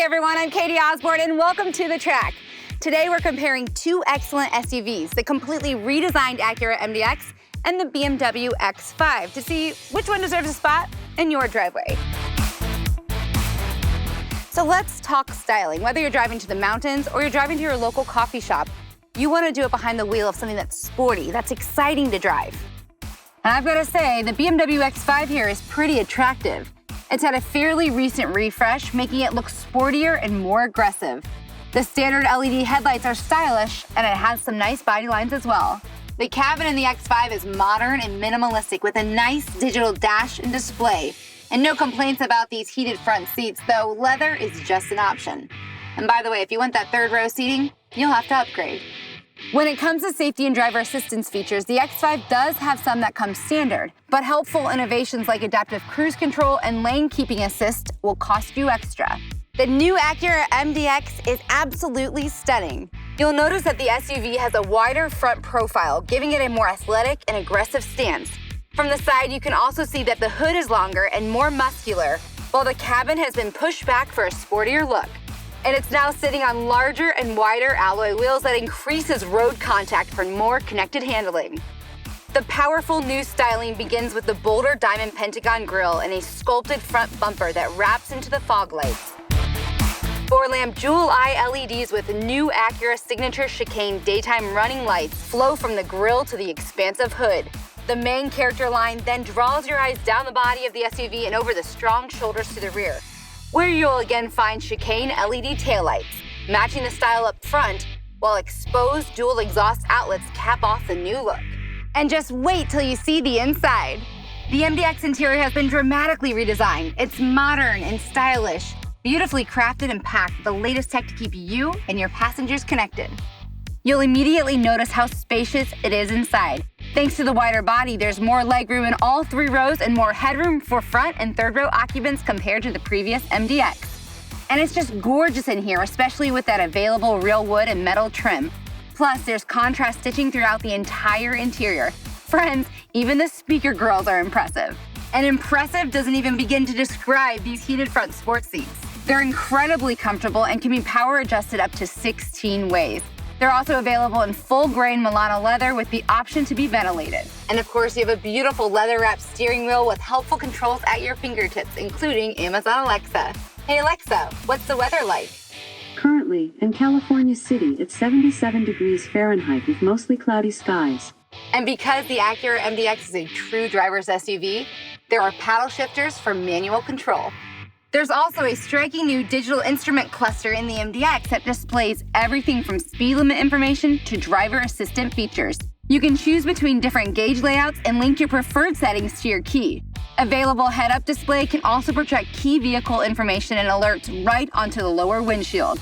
everyone, I'm Katie Osborne and welcome to The Track. Today we're comparing two excellent SUVs, the completely redesigned Acura MDX and the BMW X5, to see which one deserves a spot in your driveway. So let's talk styling. Whether you're driving to the mountains or you're driving to your local coffee shop, you want to do it behind the wheel of something that's sporty, that's exciting to drive. And I've got to say, the BMW X5 here is pretty attractive. It's had a fairly recent refresh, making it look sportier and more aggressive. The standard LED headlights are stylish, and it has some nice body lines as well. The cabin in the X5 is modern and minimalistic with a nice digital dash and display. And no complaints about these heated front seats, though leather is just an option. And by the way, if you want that third row seating, you'll have to upgrade. When it comes to safety and driver assistance features, the X5 does have some that come standard, but helpful innovations like adaptive cruise control and lane keeping assist will cost you extra. The new Acura MDX is absolutely stunning. You'll notice that the SUV has a wider front profile, giving it a more athletic and aggressive stance. From the side, you can also see that the hood is longer and more muscular, while the cabin has been pushed back for a sportier look. And it's now sitting on larger and wider alloy wheels that increases road contact for more connected handling. The powerful new styling begins with the bolder diamond pentagon grille and a sculpted front bumper that wraps into the fog lights. Four-lamp jewel-eye LEDs with new Acura signature chicane daytime running lights flow from the grille to the expansive hood. The main character line then draws your eyes down the body of the SUV and over the strong shoulders to the rear, where you'll again find chicane LED taillights, matching the style up front, while exposed dual exhaust outlets cap off the new look. And just wait till you see the inside. The MDX interior has been dramatically redesigned. It's modern and stylish, beautifully crafted and packed with the latest tech to keep you and your passengers connected. You'll immediately notice how spacious it is inside. Thanks to the wider body, there's more legroom in all three rows and more headroom for front and third row occupants compared to the previous MDX. And it's just gorgeous in here, especially with that available real wood and metal trim. Plus, there's contrast stitching throughout the entire interior. Friends, even the speaker grills are impressive. And impressive doesn't even begin to describe these heated front sports seats. They're incredibly comfortable and can be power adjusted up to 16 ways. They're also available in full-grain Milano leather with the option to be ventilated. And of course, you have a beautiful leather-wrapped steering wheel with helpful controls at your fingertips, including Amazon Alexa. Hey Alexa, what's the weather like? Currently, in California City, it's 77 degrees Fahrenheit with mostly cloudy skies. And because the Acura MDX is a true driver's SUV, there are paddle shifters for manual control. There's also a striking new digital instrument cluster in the MDX that displays everything from speed limit information to driver assistant features. You can choose between different gauge layouts and link your preferred settings to your key. Available head-up display can also project key vehicle information and alerts right onto the lower windshield.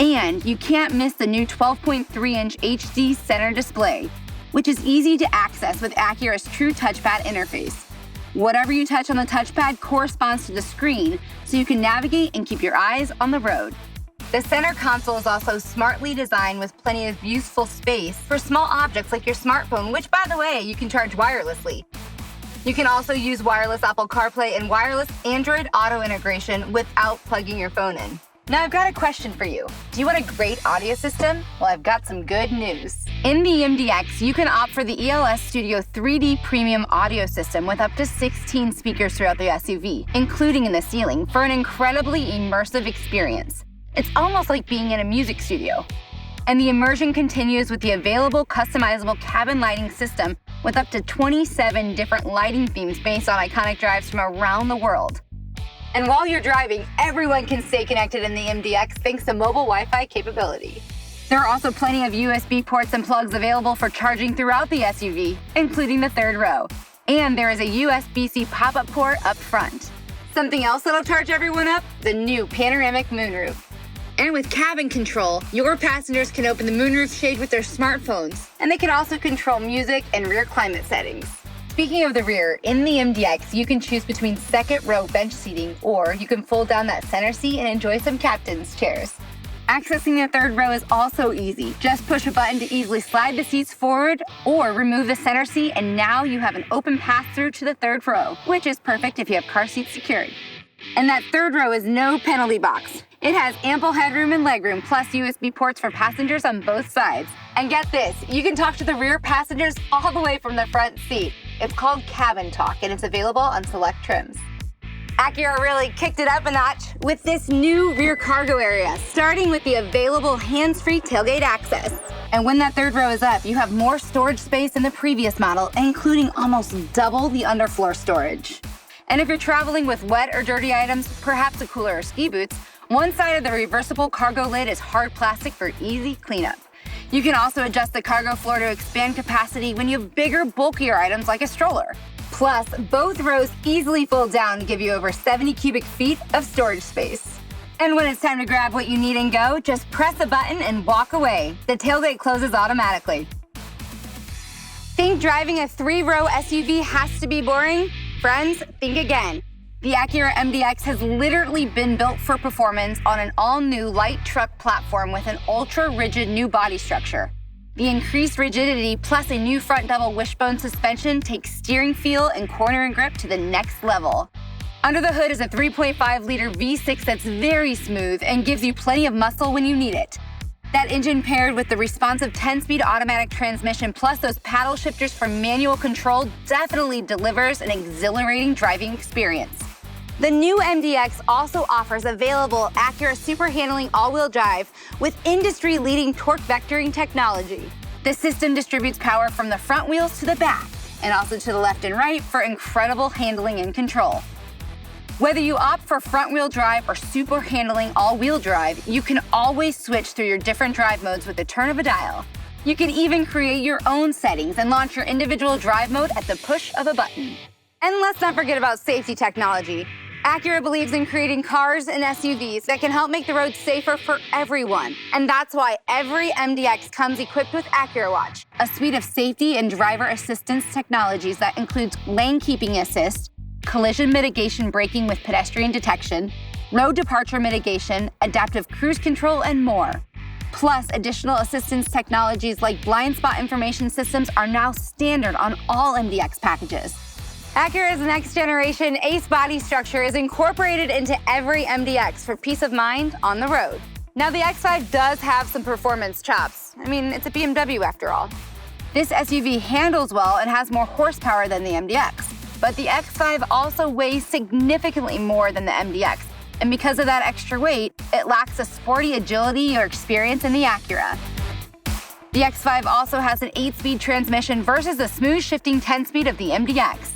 And you can't miss the new 12.3-inch HD center display, which is easy to access with Acura's true touchpad interface. Whatever you touch on the touchpad corresponds to the screen, so you can navigate and keep your eyes on the road. The center console is also smartly designed with plenty of useful space for small objects like your smartphone, which, by the way, you can charge wirelessly. You can also use wireless Apple CarPlay and wireless Android Auto integration without plugging your phone in. Now I've got a question for you. Do you want a great audio system? Well, I've got some good news. In the MDX, you can opt for the ELS Studio 3D Premium Audio System with up to 16 speakers throughout the SUV, including in the ceiling, for an incredibly immersive experience. It's almost like being in a music studio. And the immersion continues with the available customizable cabin lighting system with up to 27 different lighting themes based on iconic drives from around the world. And while you're driving, everyone can stay connected in the MDX thanks to mobile Wi-Fi capability. There are also plenty of USB ports and plugs available for charging throughout the SUV, including the third row. And there is a USB-C pop-up port up front. Something else that'll charge everyone up? The new panoramic moonroof. And with cabin control, your passengers can open the moonroof shade with their smartphones, and they can also control music and rear climate settings. Speaking of the rear, in the MDX, you can choose between second row bench seating, or you can fold down that center seat and enjoy some captain's chairs. Accessing the third row is also easy. Just push a button to easily slide the seats forward or remove the center seat, and now you have an open pass-through to the third row, which is perfect if you have car seats secured. And that third row is no penalty box. It has ample headroom and legroom, plus USB ports for passengers on both sides. And get this, you can talk to the rear passengers all the way from the front seat. It's called Cabin Talk, and it's available on select trims. Acura really kicked it up a notch with this new rear cargo area, starting with the available hands-free tailgate access. And when that third row is up, you have more storage space than the previous model, including almost double the underfloor storage. And if you're traveling with wet or dirty items, perhaps a cooler or ski boots, one side of the reversible cargo lid is hard plastic for easy cleanup. You can also adjust the cargo floor to expand capacity when you have bigger, bulkier items like a stroller. Plus, both rows easily fold down to give you over 70 cubic feet of storage space. And when it's time to grab what you need and go, just press a button and walk away. The tailgate closes automatically. Think driving a 3-row SUV has to be boring? Friends, think again. The Acura MDX has literally been built for performance on an all-new light truck platform with an ultra-rigid new body structure. The increased rigidity plus a new front double wishbone suspension takes steering feel and corner and grip to the next level. Under the hood is a 3.5-liter V6 that's very smooth and gives you plenty of muscle when you need it. That engine paired with the responsive 10-speed automatic transmission plus those paddle shifters for manual control definitely delivers an exhilarating driving experience. The new MDX also offers available Acura super handling all-wheel drive with industry-leading torque vectoring technology. The system distributes power from the front wheels to the back and also to the left and right for incredible handling and control. Whether you opt for front-wheel drive or super handling all-wheel drive, you can always switch through your different drive modes with the turn of a dial. You can even create your own settings and launch your individual drive mode at the push of a button. And let's not forget about safety technology. Acura believes in creating cars and SUVs that can help make the road safer for everyone. And that's why every MDX comes equipped with Acura Watch, a suite of safety and driver assistance technologies that includes lane keeping assist, collision mitigation braking with pedestrian detection, road departure mitigation, adaptive cruise control, and more. Plus, additional assistance technologies like blind spot information systems are now standard on all MDX packages. Acura's next-generation ACE body structure is incorporated into every MDX for peace of mind on the road. Now, the X5 does have some performance chops. I mean, it's a BMW after all. This SUV handles well and has more horsepower than the MDX. But the X5 also weighs significantly more than the MDX. And because of that extra weight, it lacks the sporty agility or experience in the Acura. The X5 also has an 8-speed transmission versus the smooth shifting 10-speed of the MDX.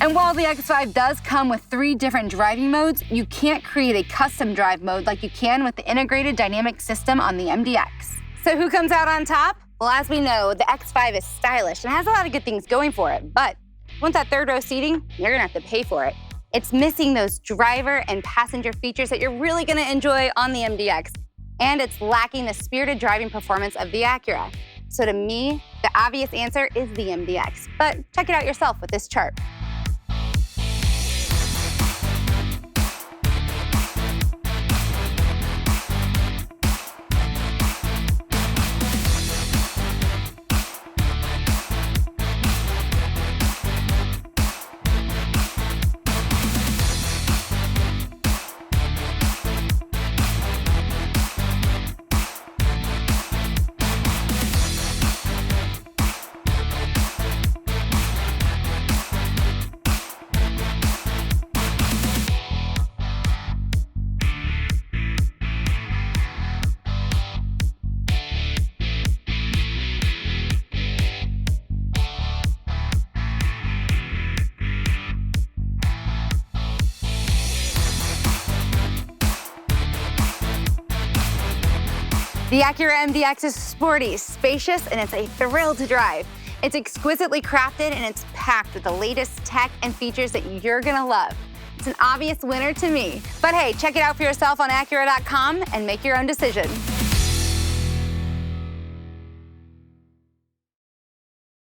And while the X5 does come with 3 different driving modes, you can't create a custom drive mode like you can with the integrated dynamic system on the MDX. So who comes out on top? Well, as we know, the X5 is stylish and has a lot of good things going for it, but once that third row seating, you're gonna have to pay for it. It's missing those driver and passenger features that you're really gonna enjoy on the MDX, and it's lacking the spirited driving performance of the Acura. So to me, the obvious answer is the MDX, but check it out yourself with this chart. The Acura MDX is sporty, spacious, and it's a thrill to drive. It's exquisitely crafted and it's packed with the latest tech and features that you're gonna love. It's an obvious winner to me. But hey, check it out for yourself on Acura.com and make your own decision.